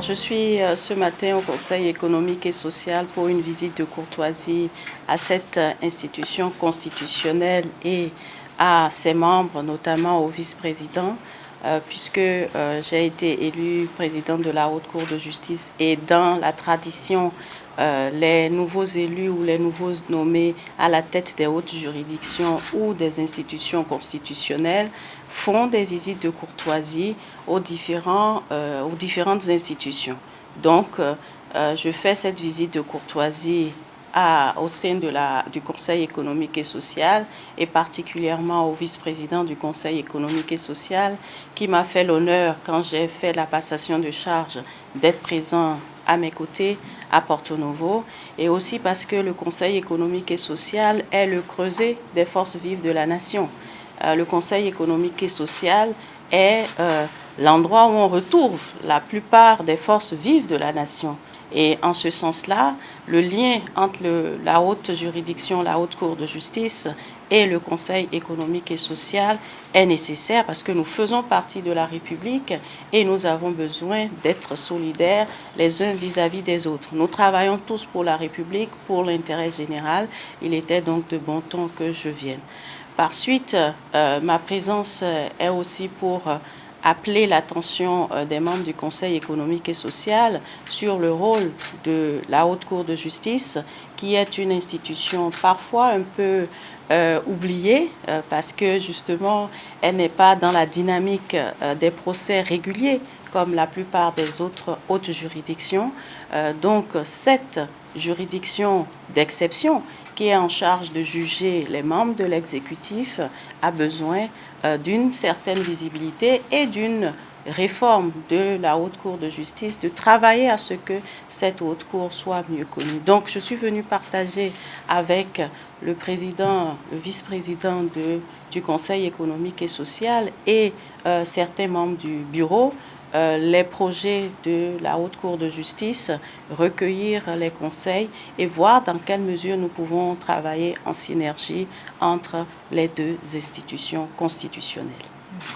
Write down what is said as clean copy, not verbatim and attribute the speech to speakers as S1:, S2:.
S1: je suis ce matin au Conseil économique et social pour une visite de courtoisie à cette institution constitutionnelle et à ses membres, notamment au vice-président, puisque j'ai été élue présidente de la Haute Cour de justice et dans la tradition, les nouveaux élus ou les nouveaux nommés à la tête des hautes juridictions ou des institutions constitutionnelles font des visites de courtoisie aux différentes institutions. Donc, je fais cette visite de courtoisie au sein du Conseil économique et social et particulièrement au vice-président du Conseil économique et social qui m'a fait l'honneur, quand j'ai fait la passation de charge, d'être présent à mes côtés à Porto Novo, et aussi parce que le Conseil économique et social est le creuset des forces vives de la nation. Le Conseil économique et social est l'endroit où on retrouve la plupart des forces vives de la nation. Et en ce sens-là, le lien entre la haute juridiction, la haute cour de justice et le Conseil économique et social est nécessaire parce que nous faisons partie de la République et nous avons besoin d'être solidaires les uns vis-à-vis des autres. Nous travaillons tous pour la République, pour l'intérêt général. Il était donc de bon ton que je vienne. Par suite, ma présence est aussi pour appeler l'attention des membres du Conseil économique et social sur le rôle de la Haute Cour de justice, qui est une institution parfois un peu oubliée parce que justement, elle n'est pas dans la dynamique des procès réguliers comme la plupart des autres hautes juridictions. Donc, cette juridiction d'exception qui est en charge de juger les membres de l'exécutif a besoin d'une certaine visibilité et d'une réforme de la Haute Cour de justice, de travailler à ce que cette Haute Cour soit mieux connue. Donc, je suis venue partager avec le président, le vice-président du Conseil économique et social et certains membres du bureau les projets de la Haute Cour de justice, recueillir les conseils et voir dans quelle mesure nous pouvons travailler en synergie entre les deux institutions constitutionnelles.